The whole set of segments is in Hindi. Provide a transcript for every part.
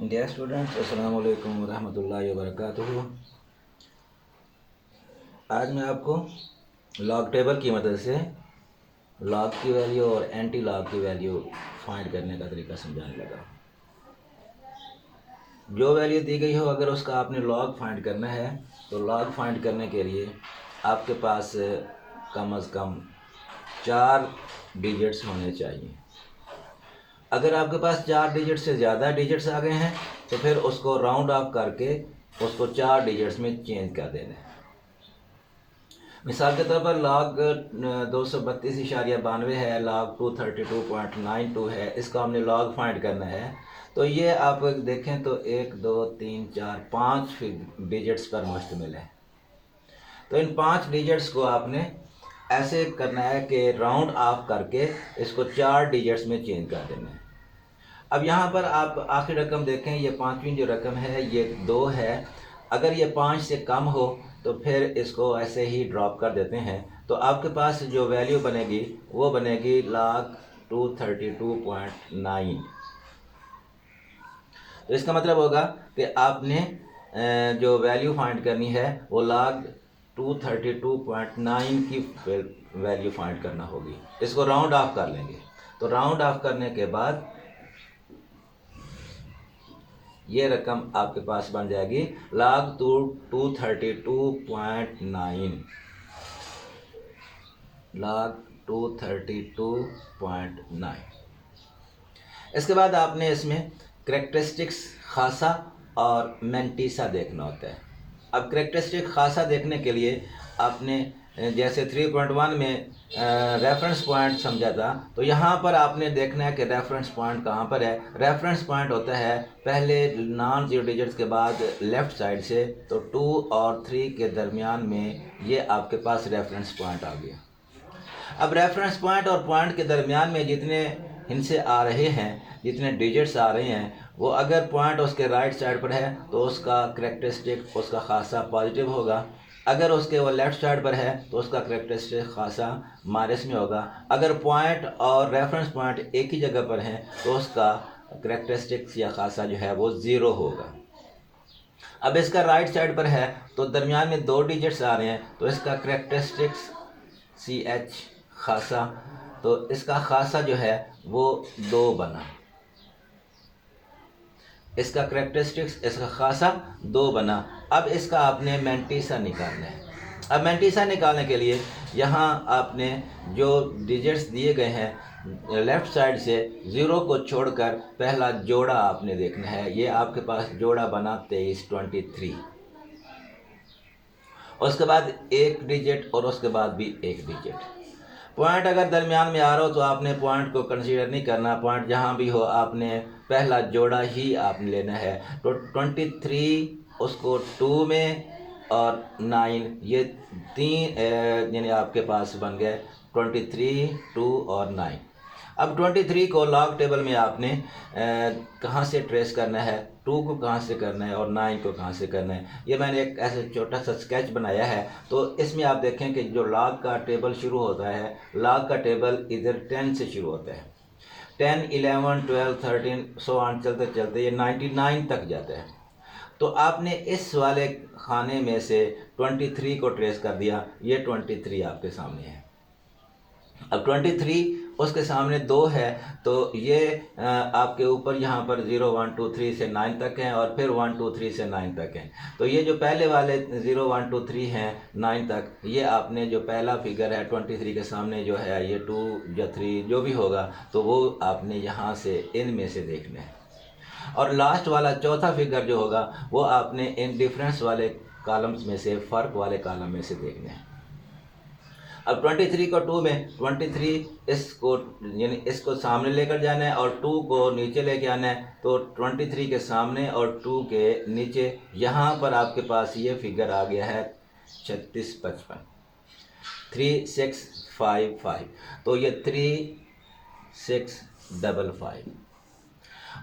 डियर स्टूडेंट्स, अस्सलाम वालेकुम रहमतुल्लाहि व बरकातुहू। आज मैं आपको लॉग टेबल की मदद से लॉग की वैल्यू और एंटी लॉग की वैल्यू फाइंड करने का तरीका समझाने लगा। जो वैल्यू दी गई हो, अगर उसका आपने लॉग फाइंड करना है तो लॉग फाइंड करने के लिए आपके पास कम से कम 4 डिजिट्स होने चाहिए। अगर आपके पास 4 डिजिट से ज़्यादा डिजिट्स आ गए हैं तो फिर उसको राउंड ऑफ करके उसको 4 डिजिट्स में चेंज कर देना है। मिसाल के तौर पर लॉग 232.92 है, लॉग 232.92 है, इसका हमने लॉग फाइंड करना है। तो ये आप देखें तो 1 2 3 4 5 डिजिट्स पर मुश्तमिल है। तो इन 5 डिजिट्स को आपने ऐसे करना है कि राउंड ऑफ करके इसको 4 डिजिट्स में चेंज कर देना है। अब यहाँ पर आप आखिरी रकम देखें, ये 5वीं जो रकम है ये 2 है। अगर ये 5 से कम हो तो फिर इसको ऐसे ही ड्रॉप कर देते हैं। तो आपके पास जो वैल्यू बनेगी वो बनेगी log 232.9। तो इसका मतलब होगा कि आपने जो वैल्यू फाइंड करनी है वो log 232.9 की वैल्यू फाइंड करना होगी। इसको राउंड ऑफ कर लेंगे। तो राउंड ऑफ करने के बाद ये रकम आपके पास बन जाएगी log 232.9, log 232.9। इसके बाद आपने इसमें करेक्टरिस्टिक्स खासा और मैंटीसा देखना होता है। अब करेक्टरिस्टिक खासा देखने के लिए आपने जैसे 3.1 में रेफरेंस पॉइंट समझा था, तो यहाँ पर आपने देखना है कि रेफरेंस पॉइंट कहाँ पर है। रेफरेंस पॉइंट होता है पहले नॉन जीरो डिजिट्स के बाद लेफ़्ट साइड से, तो 2 और 3 के दरमियान में ये आपके पास रेफरेंस पॉइंट आ गया। अब रेफरेंस पॉइंट और पॉइंट के दरमियान में जितने हिस्से आ रहे हैं, जितने डिजिट्स आ रहे हैं, वो अगर पॉइंट उसके राइट साइड पर है तो उसका करेक्टरिस्टिक, उसका खासा पॉजिटिव होगा। अगर उसके वो लेफ़्ट साइड पर है तो उसका करेक्टरिस्टिक खासा माइनस में होगा। अगर पॉइंट और रेफरेंस पॉइंट एक ही जगह पर हैं तो उसका करेक्टरिस्टिक्स या खासा जो है वो 0 होगा। अब इसका राइट साइड पर है तो दरमियान में 2 डिजिट्स आ रहे हैं, तो इसका करेक्टरिस्टिक्स CH खासा, तो इसका खासा जो है वो 2 बना। इसका करेक्टरिस्टिक्स, इसका खासा 2 बना। अब इसका आपने मैंटीसा निकालना है। अब मैंटीसा निकालने के लिए यहाँ आपने जो डिजिट्स दिए गए हैं लेफ़्ट साइड से 0 को छोड़कर पहला जोड़ा आपने देखना है। ये आपके पास जोड़ा बना 23 उसके बाद 1 डिजिट और उसके बाद भी 1 डिजिट। पॉइंट अगर दरमियान में आ रहा हो तो आपने पॉइंट को कंसीडर नहीं करना। पॉइंट जहाँ भी हो आपने पहला जोड़ा ही आपने लेना है। तो 23 उसको 2 में और 9, ये 3 यानी आपके पास बन गए 23, 2 और 9। अब 23 को लॉग टेबल में आपने कहाँ से ट्रेस करना है, 2 को कहाँ से करना है और 9 को कहाँ से करना है। ये मैंने एक ऐसे छोटा सा स्केच बनाया है। तो इसमें आप देखें कि जो लॉग का टेबल शुरू होता है, लॉग का टेबल इधर 10 से शुरू होता है। 10, 11, 12, 13 सो ऑन चलते चलते ये 99 तक जाता है। तो आपने इस वाले खाने में से 23 को ट्रेस कर दिया। ये 23 आपके सामने है। अब 23 उसके सामने 2 है, तो ये आपके ऊपर यहाँ पर 0 1 2 3 से 9 तक हैं और फिर 1 2 3 से 9 तक हैं। तो ये जो पहले वाले 0 1 2 3 हैं 9 तक, ये आपने जो पहला फिगर है 23 के सामने जो है ये 2 या 3 जो भी होगा, तो वो आपने यहाँ से इनमें से देखना है। और लास्ट वाला चौथा फिगर जो होगा वो आपने इन डिफरेंस वाले कॉलम्स में से, फ़र्क वाले कॉलम में से देखना है। अब 23 को 2 में 23 इसको यानी इसको सामने लेकर जाना है और 2 को नीचे लेके आना है। तो 23 के सामने और 2 के नीचे यहाँ पर आपके पास ये फिगर आ गया है 36 55 3 6 5 5। तो ये 3 6 5 5।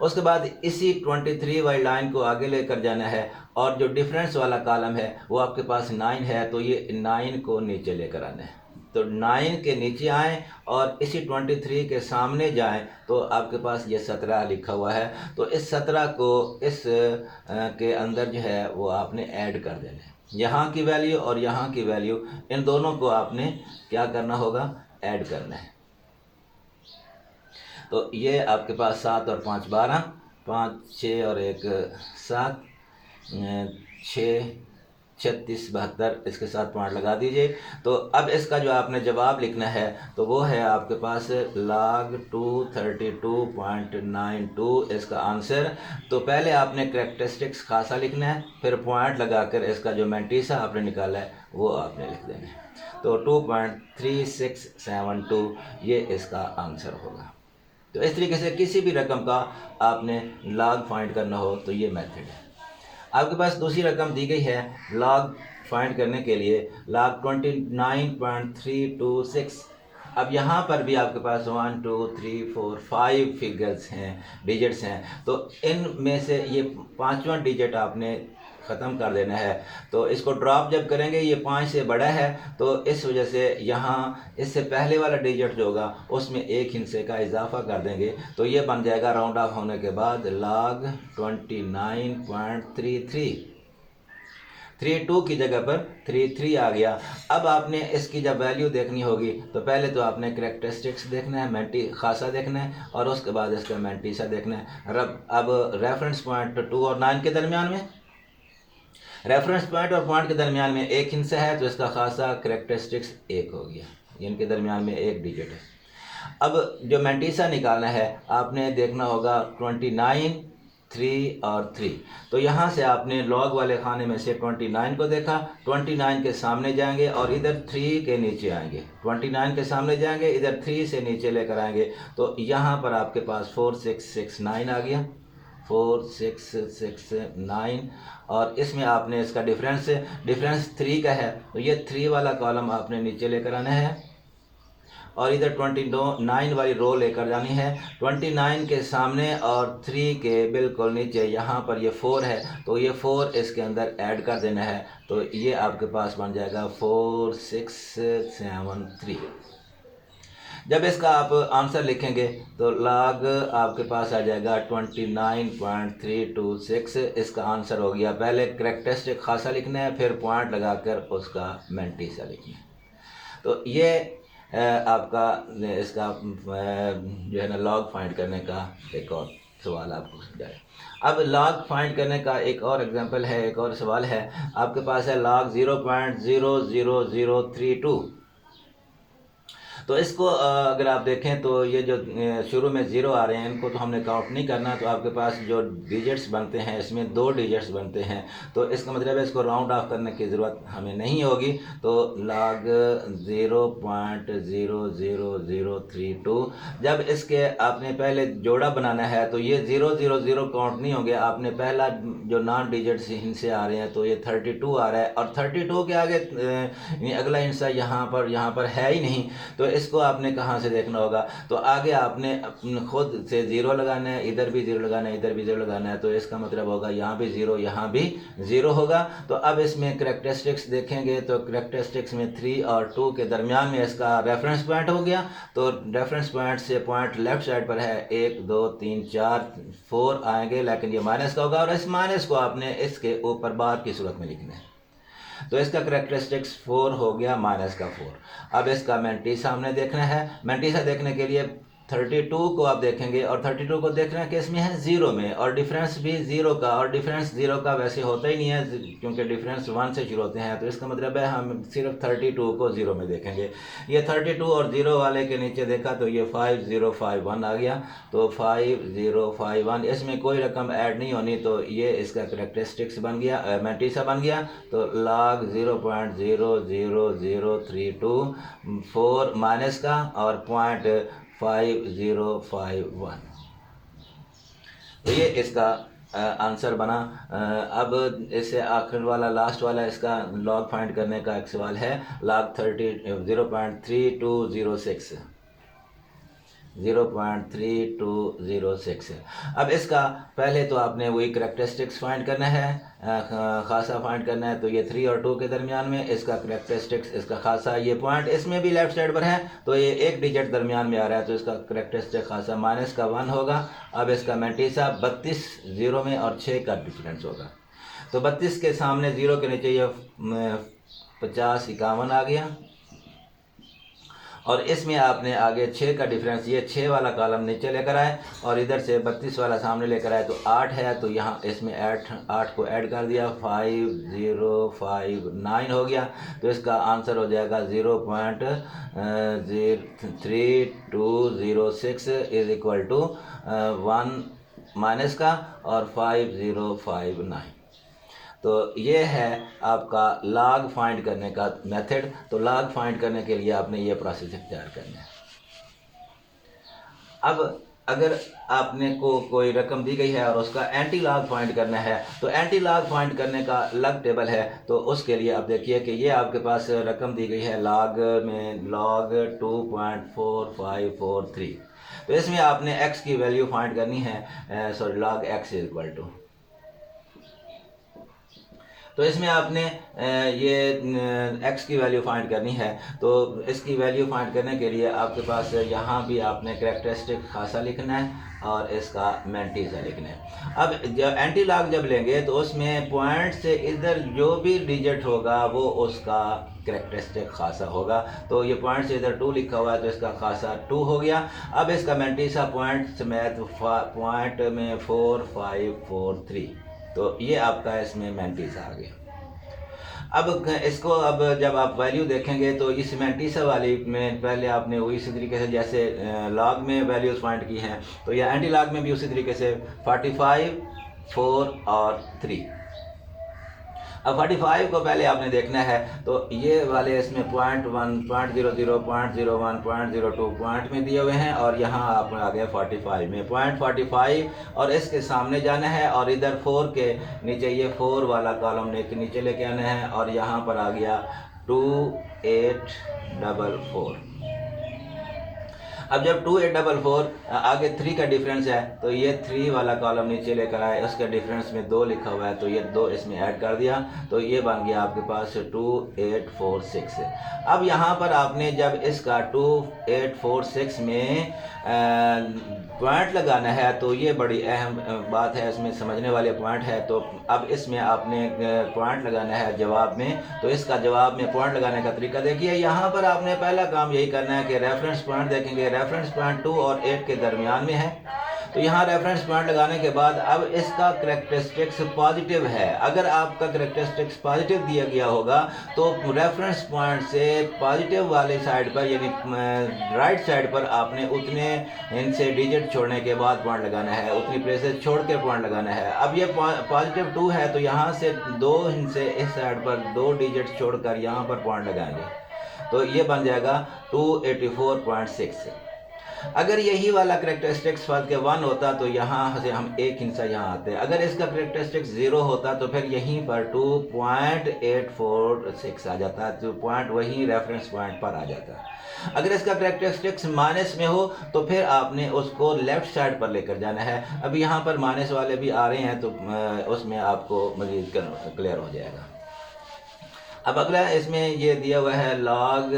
उसके बाद इसी 23 वाली लाइन को आगे लेकर जाना है और जो डिफरेंस वाला कॉलम है वो आपके पास 9 है, तो ये 9 को नीचे लेकर आना है। तो 9 के नीचे आएँ और इसी 23 के सामने जाएं तो आपके पास ये 17 लिखा हुआ है। तो इस 17 को इस के अंदर जो है वो आपने ऐड कर देना है। यहाँ की वैल्यू और यहाँ की वैल्यू, इन दोनों को आपने क्या करना होगा, ऐड करना है। तो ये आपके पास 7 और 5 12, 5 6 और 1 7, 6 36 72, इसके साथ पॉइंट लगा दीजिए। तो अब इसका जो आपने जवाब लिखना है तो वो है आपके पास log 232.92 इसका आंसर। तो पहले आपने करेक्टरिस्टिक्स खासा लिखना है, फिर पॉइंट लगाकर इसका जो मैंटीसा आपने निकाला है वो आपने लिख देना है। तो 2.3672 ये इसका आंसर होगा। तो इस तरीके से किसी भी रकम का आपने log फाइंड करना हो तो ये मेथड है। आपके पास दूसरी रकम दी गई है log फाइंड करने के लिए, log 29.326। अब यहाँ पर भी आपके पास 1 2 3 4 5 फिगर्स हैं, डिजिट्स हैं। तो इनमें से ये 5वां डिजिट आपने ख़त्म कर देना है। तो इसको ड्रॉप जब करेंगे ये 5 से बड़ा है, तो इस वजह से यहाँ इससे पहले वाला डिजिट जो होगा उसमें 1 हिस्से का इजाफा कर देंगे। तो ये बन जाएगा राउंड ऑफ होने के बाद log 29.33। 32 की जगह पर 33 आ गया। अब आपने इसकी जब वैल्यू देखनी होगी तो पहले तो आपने करेक्टरिस्टिक्स देखना है, मैंटी खासा देखना है, और उसके बाद इसका मैंटीसा देखना है। अब रेफरेंस पॉइंट 2 और 9 के दरमियान में, रेफरेंस पॉइंट और पॉइंट के दरमियान में 1 हिस्सा है, तो इसका खासा करेक्टरिस्टिक्स 1 हो गया। इनके दरमियान में 1 डिजिट है। अब जो मैंटीसा निकालना है आपने देखना होगा 29, 3 और 3। तो यहाँ से आपने लॉग वाले खाने में से 29 को देखा, 29 के सामने जाएंगे और इधर 3 के नीचे आएंगे। 29 के सामने जाएंगे, इधर 3 से नीचे लेकर आएंगे। तो यहाँ पर आपके पास 4669 आ गया, 4669। और इसमें आपने इसका डिफरेंस 3 का है, तो ये 3 वाला कॉलम आपने नीचे लेकर आना है और इधर 29 वाली रो लेकर जानी है। 29 के सामने और 3 के बिल्कुल नीचे यहाँ पर ये 4 है, तो ये 4 इसके अंदर ऐड कर देना है। तो ये आपके पास बन जाएगा 4673। जब इसका आप आंसर लिखेंगे तो log आपके पास आ जाएगा 29.326। इसका आंसर हो गया। पहले करेक्टरिस्टिक खासा लिखना है, फिर पॉइंट लगाकर उसका मैंटीसा लिखना है। तो ये आपका इसका जो है ना log फाइंड करने का एक और सवाल आपको समझाया। अब log फाइंड करने का एक और एग्जांपल है, एक और सवाल है आपके पास है log 0.00032। तो इसको अगर आप देखें तो ये जो शुरू में 0 आ रहे हैं इनको तो हमने काउंट नहीं करना। तो आपके पास जो डिजिट्स बनते हैं इसमें 2 डिजिट्स बनते हैं, तो इसका मतलब है इसको राउंड ऑफ करने की ज़रूरत हमें नहीं होगी। तो log 0.00032, जब इसके आपने पहले जोड़ा बनाना है तो ये 000 काउंट नहीं होंगे। आपने पहला जो नॉन डिजिट्स इनसे आ रहे हैं तो ये 32 आ रहा है, और 32 के आगे अगला हिस्सा यहाँ पर है ही नहीं। तो इसको आपने कहाँ से देखना होगा, तो आगे आपने खुद से 0 लगाना है, इधर भी 0 लगाना है, इधर भी 0 लगाना है। तो इसका मतलब होगा यहाँ भी 0, यहाँ भी 0 होगा। तो अब इसमें करेक्टरिस्टिक्स देखेंगे तो करेक्टरिस्टिक्स में 3 और 2 के दरमियान में इसका रेफरेंस पॉइंट हो गया। तो रेफरेंस पॉइंट से पॉइंट लेफ्ट साइड पर है, 1 2 3 4 4 आएंगे, लेकिन ये माइनस का होगा और इस माइनस को आपने इसके ऊपर बार की सूरत में लिखना है। तो इसका करेक्टरिस्टिक्स 4 हो गया, माइनस का 4। अब इसका मैंटीसा हमने देखना है। मैंटीसा देखने के लिए 32 को आप देखेंगे और 32 को देखना किस में है, 0 में, और डिफरेंस भी 0 का, और डिफरेंस 0 का वैसे होता ही नहीं है क्योंकि डिफरेंस 1 से शुरू होते हैं। तो इसका मतलब है हम सिर्फ 32 को 0 में देखेंगे। ये 32 और 0 वाले के नीचे देखा तो ये 5051 आ गया। तो 5051, इसमें कोई रकम ऐड नहीं होनी, तो ये इसका करेक्टरिस्टिक्स बन गया, मैंटीसा बन गया। तो log 0.00032, 4 माइनस का और पॉइंट 5051। तो ये इसका आंसर बना। अब इससे आखिर वाला लास्ट वाला इसका log फाइंड करने का एक सवाल है, log 0.3206। 0.3206 है। अब इसका पहले तो आपने वही करेक्टरिस्टिक्स फाइंड करना है, खासा फाइंड करना है। तो ये 3 और 2 के दरमियान में इसका करेक्टरिस्टिक्स, इसका खासा, ये पॉइंट इसमें भी लेफ्ट साइड पर है तो ये एक डिजिट दरमियान में आ रहा है तो इसका करेक्टरिस्टिक खासा माइनस का 1 होगा। अब इसका मैंटीसा 32 0 में और 6 का डिफरेंस होगा। तो 32 के सामने 0 के नीचे ये 50 51 आ गया और इसमें आपने आगे 6 का डिफरेंस, ये 6 वाला कॉलम नीचे लेकर आए और इधर से 32 वाला सामने लेकर आए तो 8 है तो यहाँ इसमें 8 को ऐड कर दिया, 5059 हो गया। तो इसका आंसर हो जाएगा 0.3206 इज इक्वल टू 1 माइनस का और 5059। तो ये है आपका लॉग फाइंड करने का मेथड। तो लॉग फाइंड करने के लिए आपने ये प्रोसेस इख्तियार करना है। अब अगर आपने कोई रकम दी गई है और उसका एंटी लॉग फाइंड करना है तो एंटी लॉग फाइंड करने का अलग टेबल है। तो उसके लिए आप देखिए कि ये आपके पास रकम दी गई है लॉग में, लॉग 2.4543। तो इसमें आपने x की वैल्यू फाइंड करनी है, sorry log x is equal to, तो इसमें आपने ये x की वैल्यू फाइंड करनी है। तो इसकी वैल्यू फाइंड करने के लिए आपके पास यहाँ भी आपने करेक्टरिस्टिक खासा लिखना है और इसका मैंटीसा लिखना है। अब जब एंटी लॉग जब लेंगे तो उसमें पॉइंट से इधर जो भी डिजिट होगा वो उसका करेक्टरिस्टिक खासा होगा। तो ये पॉइंट से इधर 2 लिखा हुआ है तो इसका खासा 2 हो गया। अब इसका मैंटीसा पॉइंट समेत पॉइंट में 4543, तो ये आपका इसमें मैंटीसा आ गया। अब इसको अब जब आप वैल्यू देखेंगे तो इस मैंटीसा वाली में पहले आपने वही इसी तरीके से जैसे लॉग में वैल्यूज फाइंड की हैं तो यह एंटी लॉग में भी उसी तरीके से 45, 4 और 3। अब 45 को पहले आपने देखना है तो ये वाले इसमें 0.1, 0.00, 0.01, 0.02 पॉइंट में दिए हुए हैं और यहाँ आप आ गए 45 में 0.45 और इसके सामने जाना है और इधर 4 के नीचे ये 4 वाला कॉलम नीचे लेके आना है और यहाँ पर आ गया 2844। अब जब 2844 आगे 3 का डिफरेंस है तो ये 3 वाला कॉलम नीचे लेकर आए, उसके डिफरेंस में 2 लिखा हुआ है तो ये 2 इसमें ऐड कर दिया तो ये बन गया आपके पास 2846। अब यहाँ पर आपने जब इसका 2846 में पॉइंट लगाना है तो ये बड़ी अहम बात है, इसमें समझने वाले पॉइंट है। तो अब इसमें आपने पॉइंट लगाना है जवाब में, तो इसका जवाब में पॉइंट लगाने का तरीका देखिए। यहाँ पर आपने पहला काम यही करना है कि रेफरेंस पॉइंट देखेंगे, रेफरेंस पॉइंट 2 और 8 के दरमियान में है। तो यहाँ रेफरेंस पॉइंट लगाने के बाद अब इसका करेक्टरिस्टिक्स पॉजिटिव है। अगर आपका करेक्टरिस्टिक्स पॉजिटिव दिया गया होगा तो रेफरेंस पॉइंट से पॉजिटिव वाले साइड पर यानी राइट साइड पर आपने उतने इनसे डिजिट छोड़ने के बाद पॉइंट लगाना है, उतनी प्लेसेस छोड़ के पॉइंट लगाना है। अब ये पॉजिटिव 2 है तो यहाँ से 2 इनसे इस साइड पर 2 डिजिट छोड़कर यहाँ पर पॉइंट लगाएंगे तो ये बन जाएगा 284.6। अगर यही वाला करेक्टरिस्टिक्स फर्क के 1 होता तो यहाँ से हम एक हिस्सा यहाँ आते। अगर इसका करेक्टरिस्टिक्स 0 होता तो फिर यहीं पर 2.846 आ जाता, तो पॉइंट वही रेफरेंस पॉइंट पर आ जाता। अगर इसका करेक्टरिस्टिक्स माइनस में हो तो फिर आपने उसको लेफ्ट साइड पर लेकर जाना है। अब यहाँ पर माइनस वाले भी आ रहे हैं तो उसमें आपको मजीद क्लियर हो जाएगा। अब अगला इसमें ये दिया हुआ है लॉग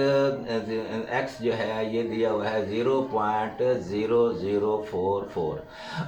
x जो है ये दिया हुआ है 0.0044।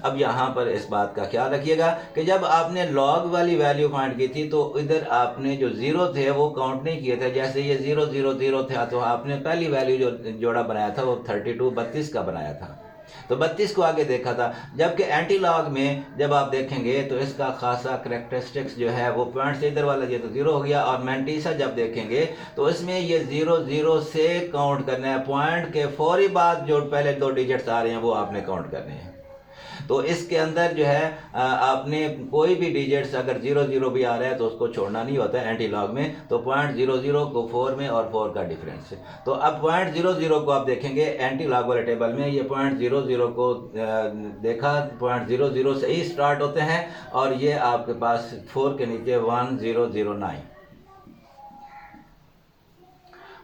अब यहाँ पर इस बात का ख्याल रखिएगा कि जब आपने लॉग वाली वैल्यू फाइंड की थी तो इधर आपने जो 0 थे वो काउंट नहीं किए थे। जैसे ये 000 था तो आपने पहली वैल्यू जो जोड़ा बनाया था वो 32 का बनाया था तो 32 को आगे देखा था। जबकि एंटी लॉग में जब आप देखेंगे तो इसका खासा करेक्टरिस्टिक्स जो है वो पॉइंट से इधर वाला ये तो 0 हो गया और मैंटीसा जब देखेंगे तो इसमें ये 00 से काउंट करना है। पॉइंट के फौरी बाद जो पहले 2 डिजिट्स आ रहे हैं वो आपने काउंट करने हैं। तो इसके अंदर जो है आपने कोई भी डिजिट्स अगर 00 भी आ रहा है तो उसको छोड़ना नहीं होता है एंटी लॉग में। तो 0.00 को 4 में और 4 का डिफरेंस है। तो अब 0.00 को आप देखेंगे एंटी लॉग वाले टेबल में ये 0.00 को देखा, 0.00 से ही स्टार्ट होते हैं और ये आपके पास 4 के नीचे 1009।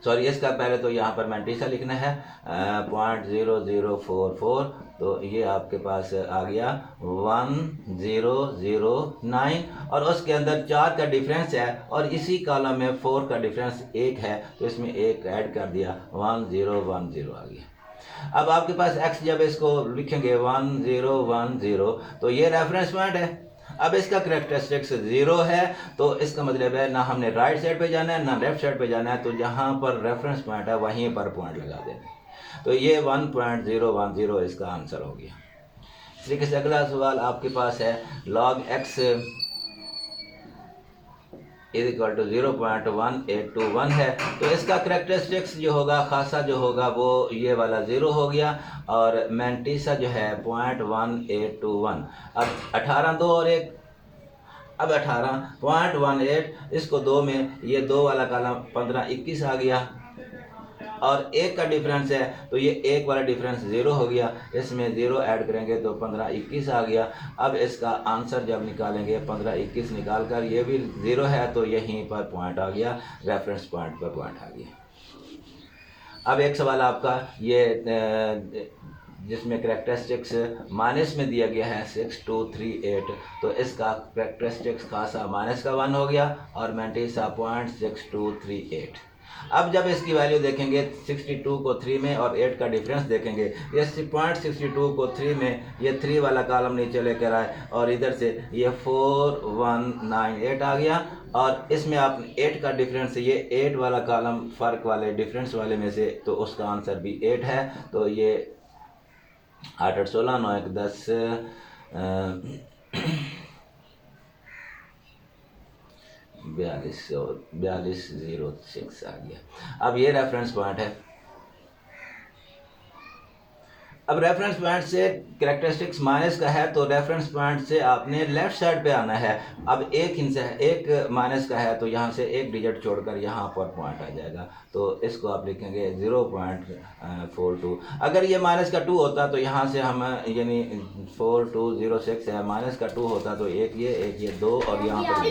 सॉरी, इसका पहले तो यहाँ पर मैंटीसा लिखना है 0.0044, तो ये आपके पास आ गया 1009, और उसके अंदर 4 का डिफरेंस है और इसी कॉलम में 4 का डिफरेंस 1 है, तो इसमें 1 ऐड कर दिया, 1010 आ गया। अब आपके पास x, जब इसको लिखेंगे 1010, तो ये रेफरेंस पॉइंट है। अब इसका करेक्टरिस्टिक्स 0 है, तो इसका मतलब है ना हमने राइट साइड पे जाना है ना लेफ्ट साइड पे जाना है, तो जहाँ पर रेफरेंस पॉइंट है वहीं पर पॉइंट लगा देना। तो ये 1.010 इसका आंसर हो गया। इस तरीके से अगला सवाल आपके पास है log x is equal to 0.1821 है, तो इसका करेक्टरिस्टिक्स जो होगा, खासा जो होगा, वो ये वाला 0 हो गया, और मैंटीसा जो है 0.1821। अब 18 2 और 1, अब 18.18, इसको 2 में, ये 2 वाला कॉलम 1521 आ गया, और 1 का डिफरेंस है, तो ये 1 वाला डिफरेंस 0 हो गया, इसमें 0 ऐड करेंगे तो 1521 आ गया। अब इसका आंसर जब निकालेंगे 1521 निकाल कर, ये भी 0 है, तो यहीं पर पॉइंट आ गया, रेफरेंस पॉइंट पर पॉइंट आ गया। अब एक सवाल आपका ये जिसमें करेक्टरिस्टिक्स माइनस में दिया गया है 6238, तो इसका करेक्टरिस्टिक्स खासा माइनस का 1 हो गया, और मैंटीसा 0.6238। अब जब इसकी वैल्यू देखेंगे 62 को 3 में और 8 का डिफरेंस देखेंगे, ये 0.62 को 3 में, ये 3 वाला कॉलम नीचे लेकर आए, और इधर से ये 4198 आ गया, और इसमें आप 8 का डिफरेंस, ये 8 वाला कॉलम फ़र्क वाले डिफरेंस वाले में से, तो उसका आंसर भी 8 है। तो ये 8 8 16 9 1 10 4206 आ गया। अब ये रेफरेंस पॉइंट है। अब रेफरेंस पॉइंट से कैरेक्टरिस्टिक्स माइनस का है, तो रेफरेंस पॉइंट से आपने लेफ्ट साइड पे आना है। अब एक माइनस का है, तो यहाँ से एक डिजिट छोड़कर यहाँ पर पॉइंट आ जाएगा, तो इसको आप लिखेंगे 0.42। अगर ये माइनस का 2 होता तो यहाँ से हम, यानी 4206 है, माइनस का 2 होता तो एक ये 2, और यहाँ पर